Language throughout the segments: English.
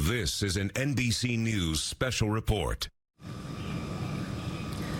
This is an NBC News special report.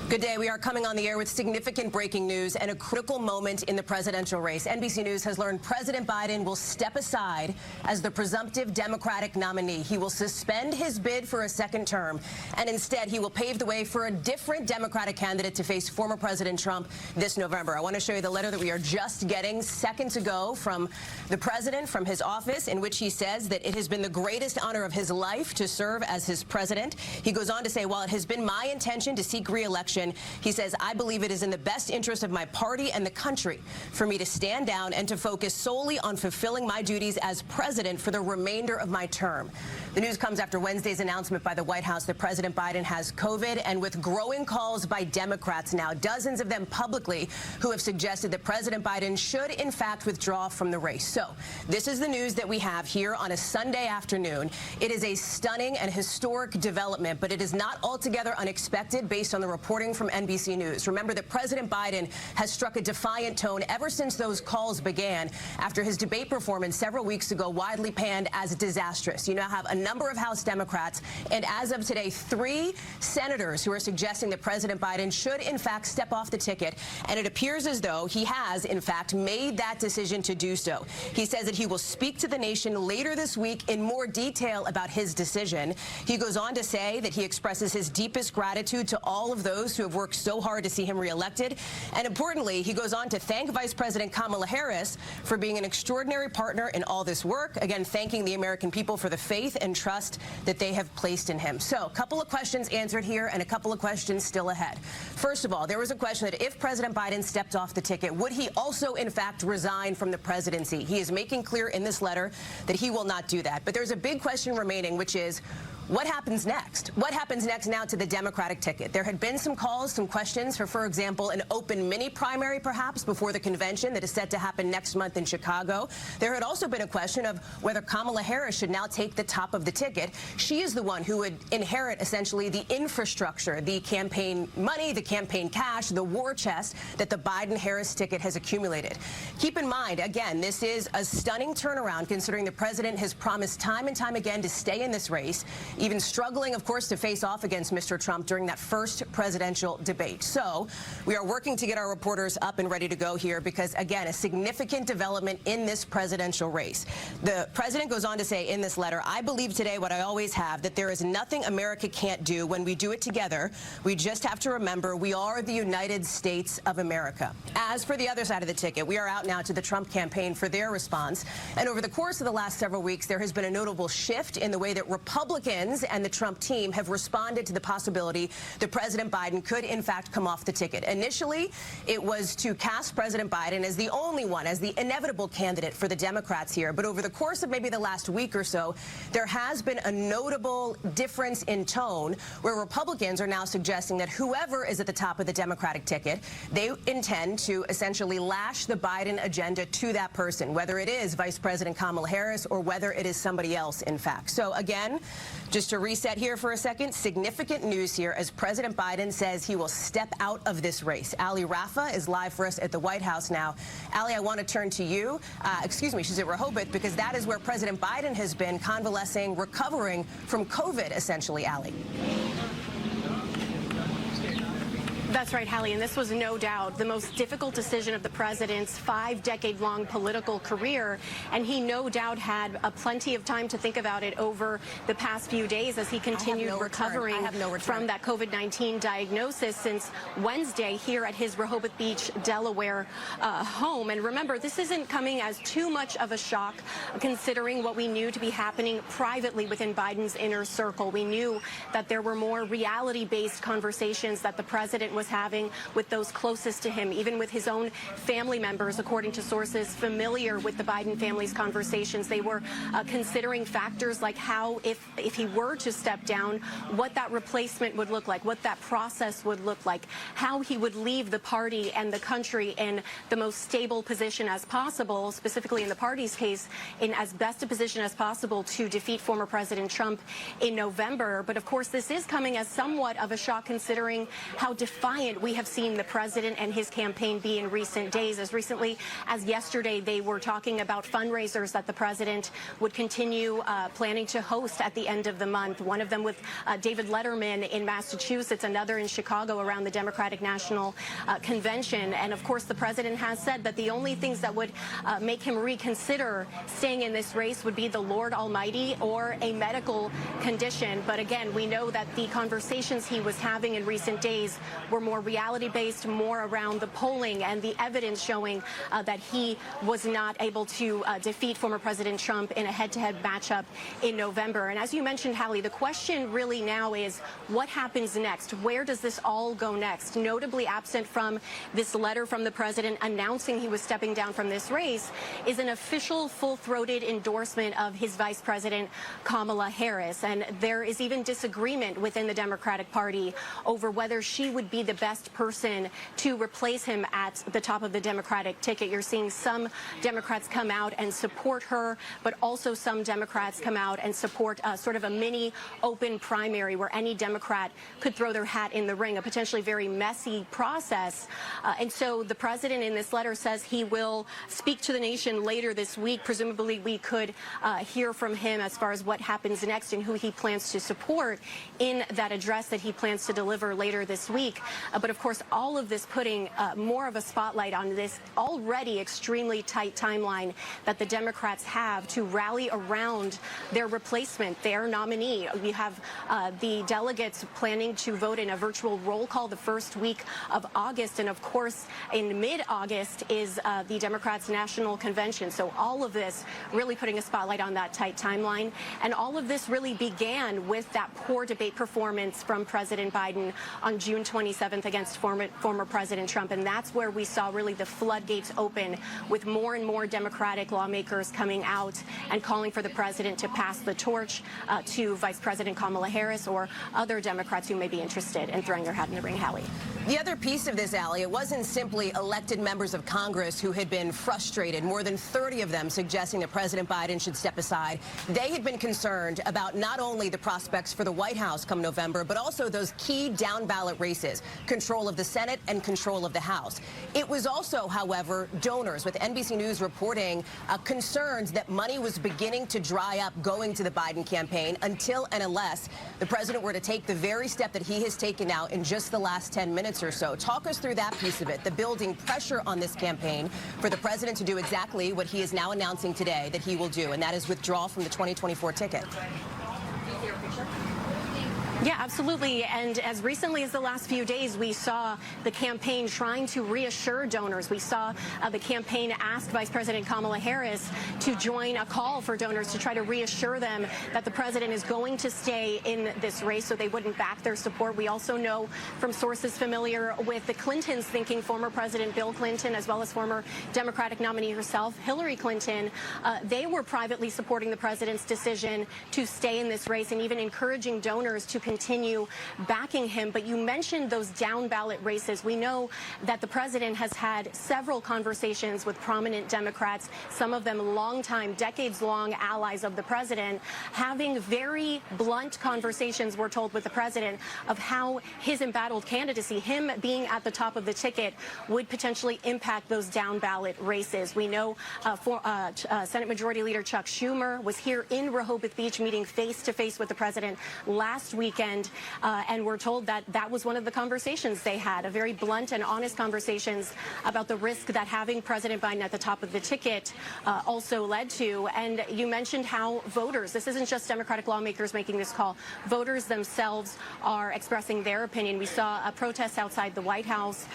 Good day. We are coming on the air with significant breaking news and a critical moment in the presidential race. NBC News has learned President Biden will step aside as the presumptive Democratic nominee. He will suspend his bid for a second term, and instead he will pave the way for a different Democratic candidate to face former President Trump this November. I want to show you the letter that we are just getting seconds ago from the president, from his office, in which he says that it has been the greatest honor of his life to serve as his president. He goes on to say, while it has been my intention to seek re-election, he says, I believe it is in the best interest of my party and the country for me to stand down and to focus solely on fulfilling my duties as president for the remainder of my term. The news comes after Wednesday's announcement by the White House that President Biden has COVID, and with growing calls by Democrats now, dozens of them publicly, who have suggested that President Biden should, in fact, withdraw from the race. So this is the news that we have here on a Sunday afternoon. It is a stunning and historic development, but it is not altogether unexpected based on the reporting from NBC News. Remember that President Biden has struck a defiant tone ever since those calls began after his debate performance several weeks ago widely panned as disastrous. You now have a number of House Democrats and, as of today, 3 senators who are suggesting that President Biden should, in fact, step off the ticket, and it appears as though he has, in fact, made that decision to do so. He says that he will speak to the nation later this week in more detail about his decision. He goes on to say that he expresses his deepest gratitude to all of those who have worked so hard to see him reelected. And importantly, he goes on to thank Vice President Kamala Harris for being an extraordinary partner in all this work, again, thanking the American people for the faith and trust that they have placed in him. So a couple of questions answered here and a couple of questions still ahead. First of all, there was a question that if President Biden stepped off the ticket, would he also, in fact, resign from the presidency? He is making clear in this letter that he will not do that. But there's a big question remaining, which is, what happens next? What happens next now to the Democratic ticket? There had been some calls, some questions for example, an open mini primary perhaps before the convention that is set to happen next month in Chicago. There had also been a question of whether Kamala Harris should now take the top of the ticket. She is the one who would inherit essentially the infrastructure, the campaign money, the campaign cash, the war chest that the Biden-Harris ticket has accumulated. Keep in mind, again, this is a stunning turnaround considering the president has promised time and time again to stay in this race, even struggling, of course, to face off against Mr. Trump during that first presidential debate. So we are working to get our reporters up and ready to go here because, again, a significant development in this presidential race. The president goes on to say in this letter, I believe today what I always have, that there is nothing America can't do when we do it together. We just have to remember we are the United States of America. As for the other side of the ticket, we are out now to the Trump campaign for their response. And over the course of the last several weeks, there has been a notable shift in the way that Republicans and the Trump team have responded to the possibility that President Biden could, in fact, come off the ticket. Initially, it was to cast President Biden as the only one, as the inevitable candidate for the Democrats here. But over the course of maybe the last week or so, there has been a notable difference in tone where Republicans are now suggesting that whoever is at the top of the Democratic ticket, they intend to essentially lash the Biden agenda to that person, whether it is Vice President Kamala Harris or whether it is somebody else, in fact. So again, just to reset here for a second, significant news here as President Biden says he will step out of this race. Ali Rafa is live for us at the White House now. Ali, I want to turn to you. Excuse me, she's at Rehoboth because that is where President Biden has been convalescing, recovering from COVID, essentially, Ali. That's right, Hallie, and this was no doubt the most difficult decision of the president's 5-decade-long political career, and he no doubt had plenty of time to think about it over the past few days as he continued recovering from that COVID-19 diagnosis since Wednesday here at his Rehoboth Beach, Delaware home. And remember, this isn't coming as too much of a shock considering what we knew to be happening privately within Biden's inner circle. We knew that there were more reality-based conversations that the president was having with those closest to him, even with his own family members, according to sources familiar with the Biden family's conversations. They were considering factors like how, if he were to step down, what that replacement would look like, what that process would look like, how he would leave the party and the country in the most stable position as possible, specifically in the party's case, in as best a position as possible to defeat former President Trump in November. But of course, this is coming as somewhat of a shock considering how defiant defiant we have seen the president and his campaign be in recent days. As recently as yesterday, they were talking about fundraisers that the president would continue planning to host at the end of the month. One of them with David Letterman in Massachusetts, another in Chicago around the Democratic National Convention. And of course, the president has said that the only things that would make him reconsider staying in this race would be the Lord Almighty or a medical condition. But again, we know that the conversations he was having in recent days were more reality-based, more around the polling and the evidence showing that he was not able to defeat former President Trump in a head-to-head matchup in November. And as you mentioned, Hallie, the question really now is what happens next? Where does this all go next? Notably absent from this letter from the president announcing he was stepping down from this race is an official full-throated endorsement of his Vice President Kamala Harris. And there is even disagreement within the Democratic Party over whether she would be the best person to replace him at the top of the Democratic ticket. You're seeing some Democrats come out and support her, but also some Democrats come out and support sort of a mini open primary where any Democrat could throw their hat in the ring, a potentially very messy process. And so the president in this letter says he will speak to the nation later this week. Presumably we could hear from him as far as what happens next and who he plans to support in that address that he plans to deliver later this week. But of course, all of this putting more of a spotlight on this already extremely tight timeline that the Democrats have to rally around their replacement, their nominee. We have the delegates planning to vote in a virtual roll call the first week of August. And of course, in mid-August is the Democrats' National Convention. So all of this really putting a spotlight on that tight timeline. And all of this really began with that poor debate performance from President Biden on June 27th against former President Trump. And that's where we saw really the floodgates open with more and more Democratic lawmakers coming out and calling for the president to pass the torch to Vice President Kamala Harris or other Democrats who may be interested in throwing their hat in the ring. Hallie. The other piece of this, Allie, it wasn't simply elected members of Congress who had been frustrated, more than 30 of them suggesting that President Biden should step aside. They had been concerned about not only the prospects for the White House come November, but also those key down-ballot races, control of the Senate and control of the House. It was also, however, donors, with NBC News reporting concerns that money was beginning to dry up going to the Biden campaign until and unless the president were to take the very step that he has taken now in just the last 10 minutes or so. Talk us through that piece of it, the building pressure on this campaign for the president to do exactly what he is now announcing today that he will do, and that is withdraw from the 2024 ticket. Yeah, absolutely. And as recently as the last few days, we saw the campaign trying to reassure donors. We saw the campaign ask Vice President Kamala Harris to join a call for donors to try to reassure them that the president is going to stay in this race so they wouldn't back their support. We also know from sources familiar with the Clintons thinking former President Bill Clinton, as well as former Democratic nominee herself, Hillary Clinton, they were privately supporting the president's decision to stay in this race and even encouraging donors to continue backing him. But you mentioned those down ballot races. We know that the president has had several conversations with prominent Democrats, some of them longtime, decades-long allies of the president, having very blunt conversations, we're told, with the president of how his embattled candidacy, him being at the top of the ticket, would potentially impact those down ballot races. We know Senate Majority Leader Chuck Schumer was here in Rehoboth Beach meeting face-to-face with the president last weekend, and we're told that that was one of the conversations they had, a very blunt and honest conversations about the risk that having President Biden at the top of the ticket also led to. And you mentioned how voters, this isn't just Democratic lawmakers making this call, voters themselves are expressing their opinion. We saw a protest outside the White House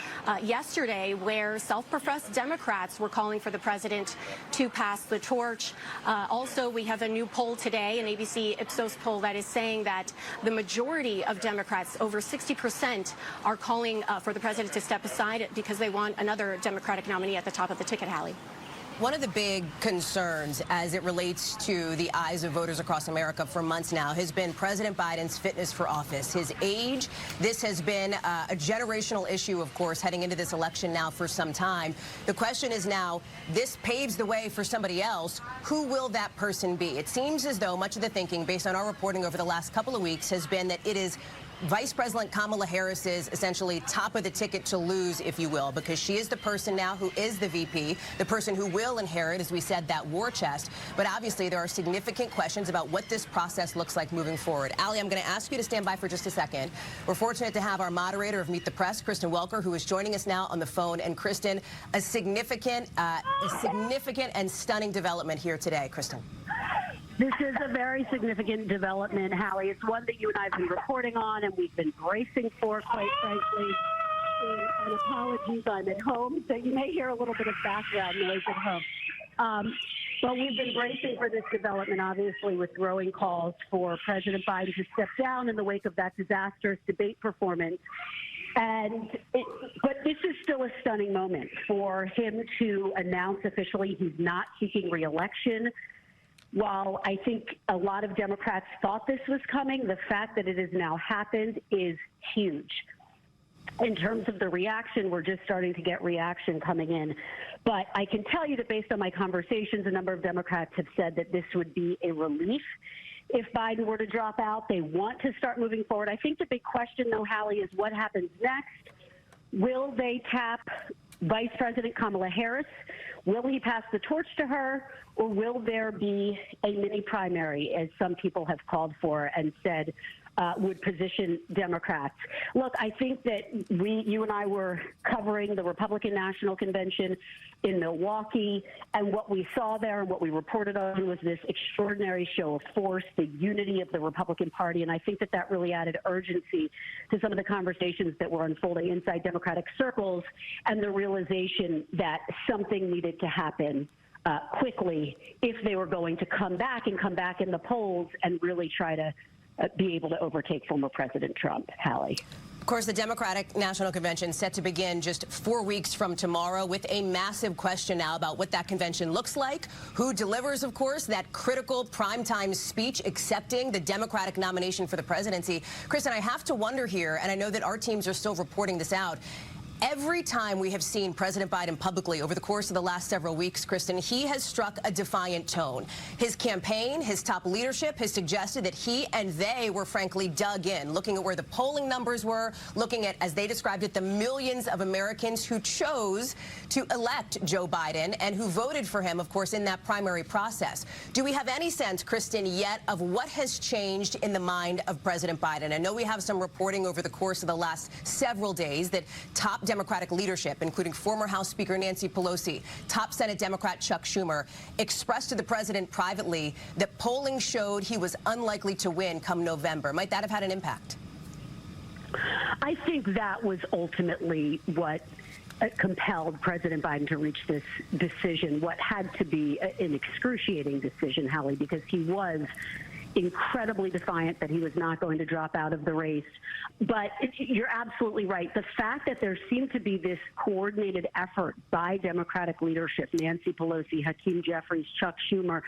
yesterday where self-professed Democrats were calling for the president to pass the torch. Also, we have a new poll today, an ABC Ipsos poll, that is saying that the majority of Democrats, over 60%, are calling for the president to step aside because they want another Democratic nominee at the top of the ticket, Hallie. One of the big concerns as it relates to the eyes of voters across America for months now has been President Biden's fitness for office, his age. This has been a generational issue, of course, heading into this election now for some time. The question is now, this paves the way for somebody else. Who will that person be? It seems as though much of the thinking, based on our reporting over the last couple of weeks, has been that it is Vice President Kamala Harris is essentially top of the ticket to lose, if you will, because she is the person now who is the VP, the person who will inherit, as we said, that war chest. But obviously, there are significant questions about what this process looks like moving forward. Ali, I'm going to ask you to stand by for just a second. We're fortunate to have our moderator of Meet the Press, Kristen Welker, who is joining us now on the phone. And Kristen, a significant and stunning development here today. Kristen. This is a very significant development, Hallie. It's one that you and I have been reporting on, and we've been bracing for, quite frankly. And apologies, I'm at home, so you may hear a little bit of background noise at home. But we've been bracing for this development, obviously, with growing calls for President Biden to step down in the wake of that disastrous debate performance. But this is still a stunning moment for him to announce officially he's not seeking re-election. While I think a lot of Democrats thought this was coming, the fact that it has now happened is huge. In terms of the reaction, we're just starting to get reaction coming in. But I can tell you that based on my conversations, a number of Democrats have said that this would be a relief if Biden were to drop out. They want to start moving forward. I think the big question, though, Hallie, is what happens next. Will they tap Vice President Kamala Harris? Will he pass the torch to her, or will there be a mini primary, as some people have called for and said would position Democrats? Look, I think that you and I were covering the Republican National Convention in Milwaukee, and what we saw there and what we reported on was this extraordinary show of force, the unity of the Republican Party, and I think that that really added urgency to some of the conversations that were unfolding inside Democratic circles, and the realization that something needed to happen quickly if they were going to come back in the polls and really try to be able to overtake former President Trump. Hallie. Of course, the Democratic National Convention set to begin just 4 weeks from tomorrow, with a massive question now about what that convention looks like, who delivers, of course, that critical primetime speech accepting the Democratic nomination for the presidency. Kristen, I have to wonder here, and I know that our teams are still reporting this out, every time we have seen President Biden publicly over the course of the last several weeks, Kristen, he has struck a defiant tone. His campaign, his top leadership has suggested that he and they were frankly dug in, looking at where the polling numbers were, looking at, as they described it, the millions of Americans who chose to elect Joe Biden and who voted for him, of course, in that primary process. Do we have any sense, Kristen, yet of what has changed in the mind of President Biden? I know we have some reporting over the course of the last several days that top Democratic leadership, including former House Speaker Nancy Pelosi, top Senate Democrat Chuck Schumer, expressed to the president privately that polling showed he was unlikely to win come November. Might that have had an impact? I think that was ultimately what compelled President Biden to reach this decision, what had to be an excruciating decision, Hallie, because he was incredibly defiant that he was not going to drop out of the race. But you're absolutely right. The fact that there seemed to be this coordinated effort by Democratic leadership, Nancy Pelosi, Hakeem Jeffries, Chuck Schumer,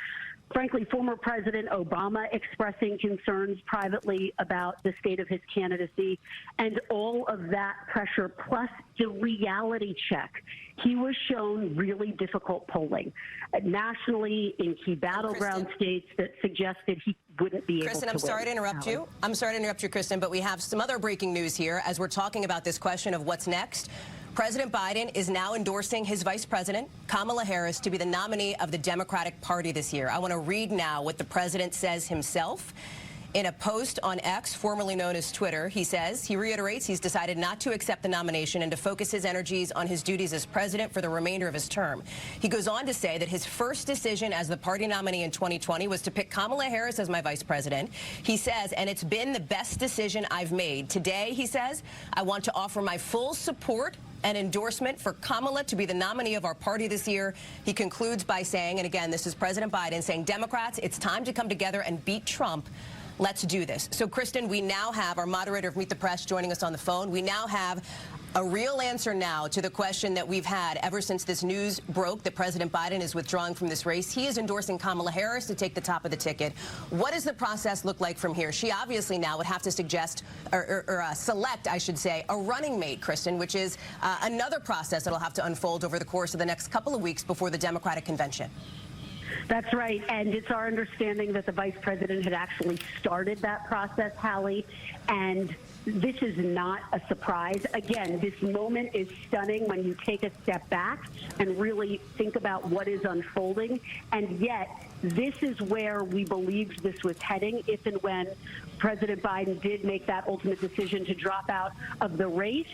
frankly, former President Obama expressing concerns privately about the state of his candidacy, and all of that pressure, plus the reality check. He was shown really difficult polling nationally in key battleground states that suggested he wouldn't be able to win. Kristen, I'm sorry to interrupt you. I'm sorry to interrupt you, Kristen, but we have some other breaking news here as we're talking about this question of what's next. President Biden is now endorsing his vice president, Kamala Harris, to be the nominee of the Democratic Party this year. I want to read now what the president says himself. In a post on X, formerly known as Twitter, he says he reiterates he's decided not to accept the nomination and to focus his energies on his duties as president for the remainder of his term. He goes on to say that his first decision as the party nominee in 2020 was to pick Kamala Harris as my vice president. He says, and it's been the best decision I've made. Today, he says, I want to offer my full support and endorsement for Kamala to be the nominee of our party this year. He concludes by saying, and again, this is President Biden saying, Democrats, it's time to come together and beat Trump. Let's do this. So, Kristen, we now have our moderator of Meet the Press joining us on the phone. We now have a real answer now to the question that we've had ever since this news broke that President Biden is withdrawing from this race. He is endorsing Kamala Harris to take the top of the ticket. What does the process look like from here? She obviously now would have to suggest or select, I should say, a running mate, Kristen, which is another process that will have to unfold over the course of the next couple of weeks before the Democratic convention. That's right, and it's our understanding that the vice president had actually started that process, Hallie, and this is not a surprise. Again, this moment is stunning when you take a step back and really think about what is unfolding, and yet this is where we believed this was heading if and when President Biden did make that ultimate decision to drop out of the race.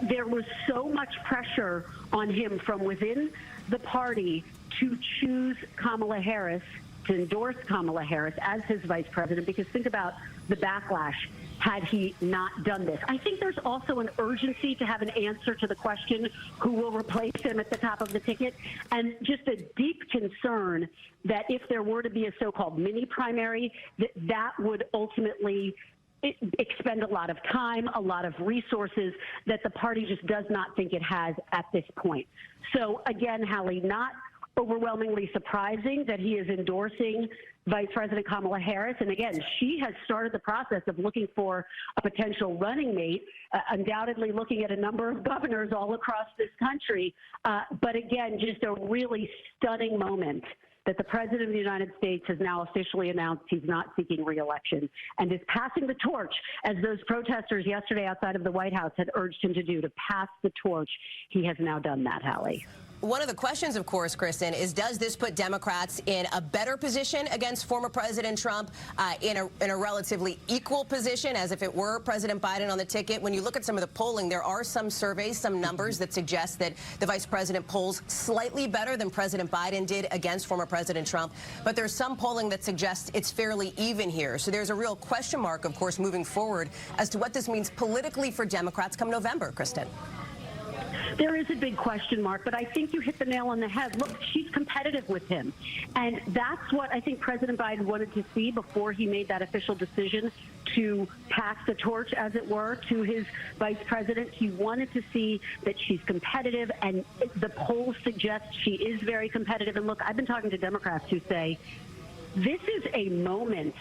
There was so much pressure on him from within the party to choose Kamala Harris, to endorse Kamala Harris as his vice president, because think about the backlash had he not done this. I think there's also an urgency to have an answer to the question, who will replace him at the top of the ticket, and just a deep concern that if there were to be a so-called mini primary, that would ultimately expend a lot of time, a lot of resources that the party just does not think it has at this point. So again, Hallie, not overwhelmingly surprising that he is endorsing Vice President Kamala Harris. And again, she has started the process of looking for a potential running mate, undoubtedly looking at a number of governors all across this country. But again, just a really stunning moment that the President of the United States has now officially announced he's not seeking re-election and is passing the torch, as those protesters yesterday outside of the White House had urged him to do, to pass the torch. He has now done that, Hallie. One of the questions, of course, Kristen, is does this put Democrats in a better position against former President Trump, in a relatively equal position as if it were President Biden on the ticket? When you look at some of the polling, there are some surveys, some numbers that suggest that the vice president polls slightly better than President Biden did against former President Trump. But there's some polling that suggests it's fairly even here. So there's a real question mark, of course, moving forward as to what this means politically for Democrats come November, Kristen. There is a big question mark, but I think you hit the nail on the head. Look, she's competitive with him. And that's what I think President Biden wanted to see before he made that official decision to pass the torch, as it were, to his vice president. He wanted to see that she's competitive, and the polls suggest she is very competitive. And look, I've been talking to Democrats who say this is a moment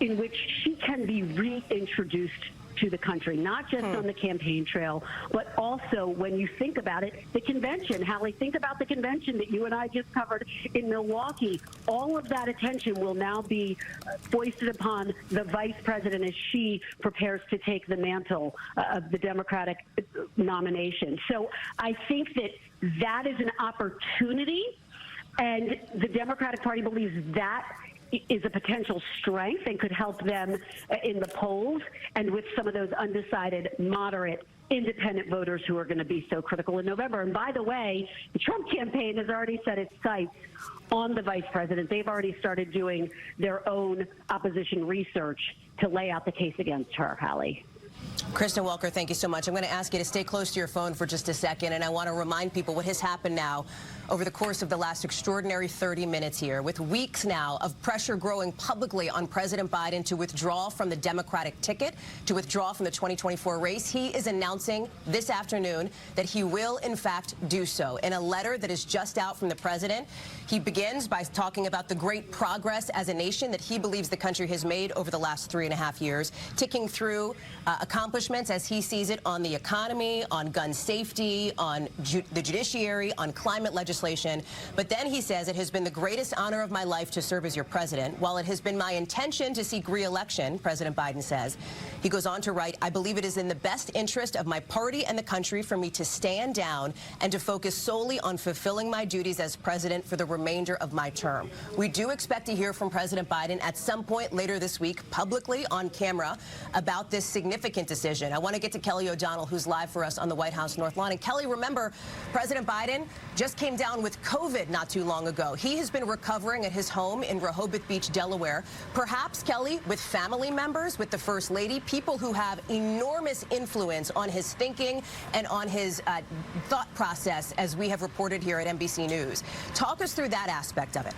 in which she can be reintroduced to the country, not just on the campaign trail, but also when you think about it, the convention. Hallie, think about the convention that you and I just covered in Milwaukee. All of that attention will now be foisted upon the vice president as she prepares to take the mantle of the Democratic nomination. So I think that that is an opportunity, and the Democratic Party believes that is a potential strength and could help them in the polls and with some of those undecided, moderate, independent voters who are going to be so critical in November. And by the way, the Trump campaign has already set its sights on the vice president. They've already started doing their own opposition research to lay out the case against her, Hallie. Kristen Welker, thank you so much. I'm going to ask you to stay close to your phone for just a second, and I want to remind people what has happened now over the course of the last extraordinary 30 minutes here, with weeks now of pressure growing publicly on President Biden to withdraw from the Democratic ticket, to withdraw from the 2024 race. He is announcing this afternoon that he will, in fact, do so. In a letter that is just out from the president, he begins by talking about the great progress as a nation that he believes the country has made over the last 3.5 years, ticking through accomplishments as he sees it on the economy, on gun safety, on the judiciary, on climate legislation. But then he says, it has been the greatest honor of my life to serve as your president. While it has been my intention to seek re-election, President Biden says, he goes on to write, I believe it is in the best interest of my party and the country for me to stand down and to focus solely on fulfilling my duties as president for the remainder of my term. We do expect to hear from President Biden at some point later this week, publicly on camera, about this significant decision. I want to get to Kelly O'Donnell, who's live for us on the White House North Lawn. And Kelly, remember, President Biden just came down with COVID not too long ago. He has been recovering at his home in Rehoboth Beach, Delaware. Perhaps, Kelly, with family members, with the First Lady, people who have enormous influence on his thinking and on his thought process, as we have reported here at NBC News. Talk us through that aspect of it.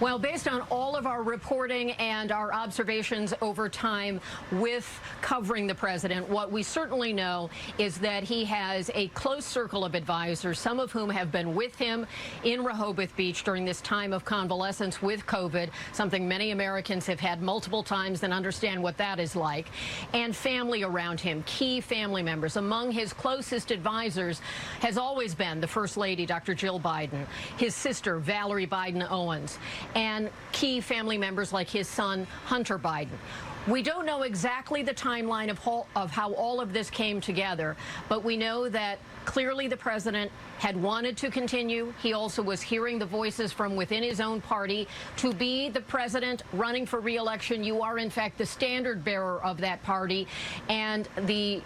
Well, based on all of our reporting and our observations over time with covering the president, what we certainly know is that he has a close circle of advisors, some of whom have been with him in Rehoboth Beach during this time of convalescence with COVID, something many Americans have had multiple times and understand what that is like, and family around him, key family members. Among his closest advisors has always been the First Lady, Dr. Jill Biden, his sister, Valerie Biden Owens, and key family members like his son, Hunter Biden. We don't know exactly the timeline of how all of this came together, but we know that clearly the president had wanted to continue. He also was hearing the voices from within his own party. To be the president running for re-election, you are, in fact, the standard bearer of that party. And the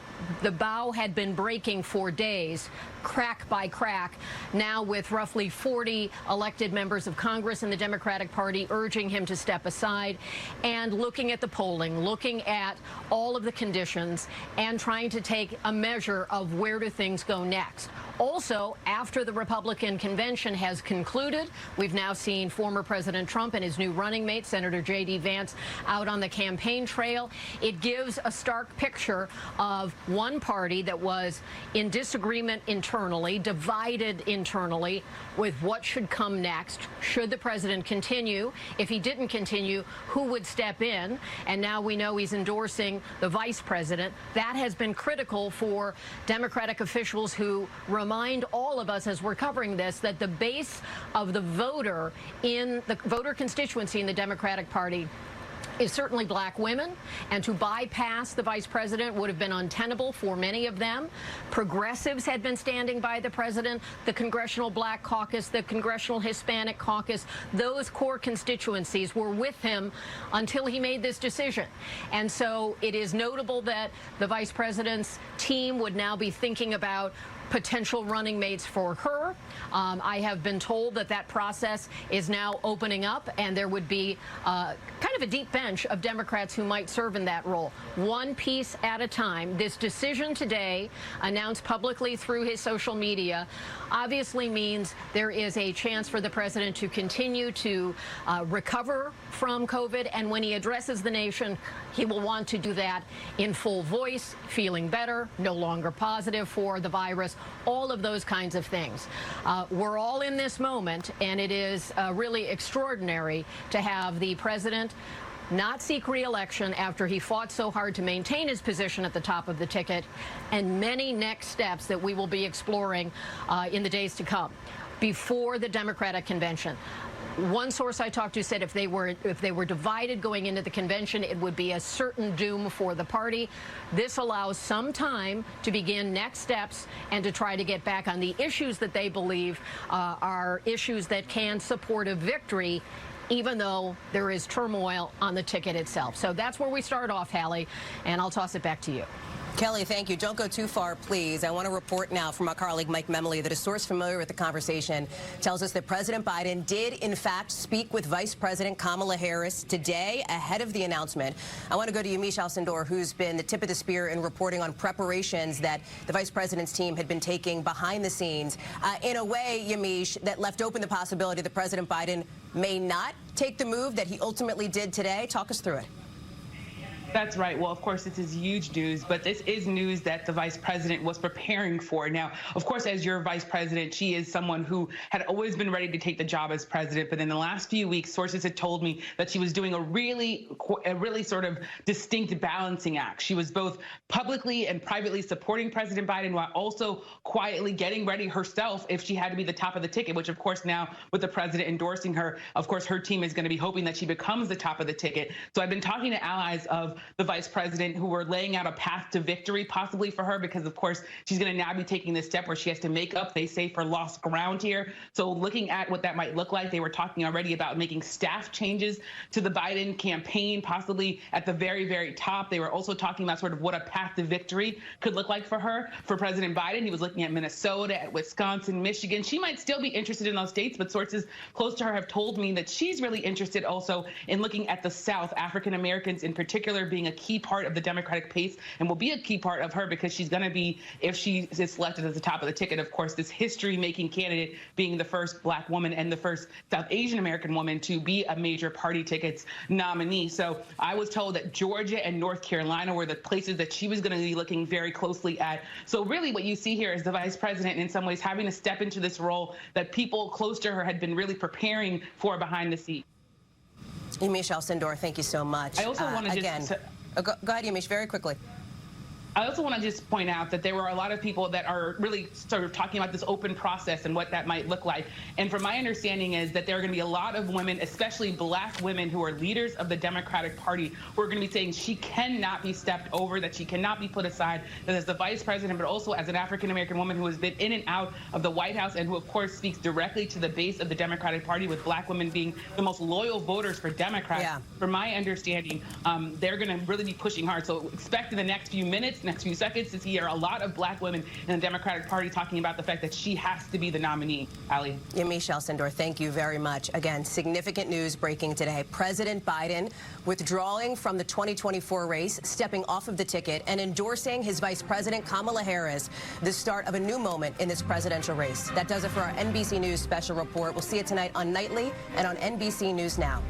bow had been breaking for days, crack by crack, now with roughly 40 elected members of Congress in the Democratic Party urging him to step aside, and looking at the polling, looking at all of the conditions, and trying to take a measure of where do things go next. Also, after the Republican convention has concluded, we've now seen former President Trump and his new running mate, Senator J.D. Vance, out on the campaign trail. It gives a stark picture of one party that was in disagreement internally, divided internally with what should come next. Should the president continue? If he didn't continue, who would step in? And now we know he's endorsing the vice president. That has been critical for Democratic officials who remind all of us as we're covering this that the base of the voter in the voter constituency in the Democratic Party is certainly black women, and to bypass the vice president would have been untenable for many of them. Progressives had been standing by the president, the Congressional Black Caucus, the Congressional Hispanic Caucus. Those core constituencies were with him until he made this decision. And so it is notable that the vice president's team would now be thinking about potential running mates for her. I have been told that that process is now opening up, and there would be kind of a deep bench of Democrats who might serve in that role. One piece at a time. This decision today, announced publicly through his social media, obviously means there is a chance for the president to continue to recover from COVID, and when he addresses the nation, he will want to do that in full voice, feeling better, no longer positive for the virus, all of those kinds of things. We're all in this moment, and it is really extraordinary to have the president not seek re-election after he fought so hard to maintain his position at the top of the ticket, and many next steps that we will be exploring in the days to come before the Democratic convention. One source I talked to said if they were divided going into the convention, it would be a certain doom for the party. This allows some time to begin next steps and to try to get back on the issues that they believe are issues that can support a victory, even though there is turmoil on the ticket itself. So that's where we start off, Hallie, and I'll toss it back to you. Kelly, thank you. Don't go too far, please. I want to report now from our colleague Mike Memley that a source familiar with the conversation tells us that President Biden did, in fact, speak with Vice President Kamala Harris today ahead of the announcement. I want to go to Yamiche Alcindor, who's been the tip of the spear in reporting on preparations that the vice president's team had been taking behind the scenes. In a way, Yamiche, that left open the possibility that President Biden may not take the move that he ultimately did today. Talk us through it. That's right. Well, of course, this is huge news, but this is news that the vice president was preparing for. Now, of course, as your vice president, she is someone who had always been ready to take the job as president. But in the last few weeks, sources had told me that she was doing a really sort of distinct balancing act. She was both publicly and privately supporting President Biden while also quietly getting ready herself if she had to be the top of the ticket, which, of course, now with the president endorsing her, of course, her team is going to be hoping that she becomes the top of the ticket. So I've been talking to allies of the vice president who were laying out a path to victory possibly for her, because of course she's going to now be taking this step where she has to make up, they say, for lost ground here. So looking at what that might look like, they were talking already about making staff changes to the Biden campaign, possibly at the very, very top. They were also talking about sort of what a path to victory could look like for her. For President Biden, he was looking at Minnesota, at Wisconsin, Michigan. She might still be interested in those states, but sources close to her have told me that she's really interested also in looking at the South, African Americans in particular being a key part of the Democratic pace and will be a key part of her because she's going to be, if she is selected at the top of the ticket, of course, this history-making candidate, being the first Black woman and the first South Asian American woman to be a major party tickets nominee. So I was told that Georgia and North Carolina were the places that she was going to be looking very closely at. So really what you see here is the vice president in some ways having to step into this role that people close to her had been really preparing for behind the scenes. Yamiche Alcindor, thank you so much. I also want to go ahead, Yamiche, very quickly. I also want to just point out that there were a lot of people that are really sort of talking about this open process and what that might look like. And from my understanding is that there are going to be a lot of women, especially Black women who are leaders of the Democratic Party, who are going to be saying she cannot be stepped over, that she cannot be put aside, that as the vice president, but also as an African-American woman who has been in and out of the White House and who, of course, speaks directly to the base of the Democratic Party, with Black women being the most loyal voters for Democrats. Yeah. From my understanding, they're going to really be pushing hard. So expect in the next few minutes, next few seconds, to hear a lot of Black women in the Democratic Party talking about the fact that she has to be the nominee. Ali. Yamiche Alcindor, thank you very much. Again, significant news breaking today. President Biden withdrawing from the 2024 race, stepping off of the ticket, and endorsing his Vice President Kamala Harris, the start of a new moment in this presidential race. That does it for our NBC News special report. We'll see it tonight on Nightly and on NBC News Now.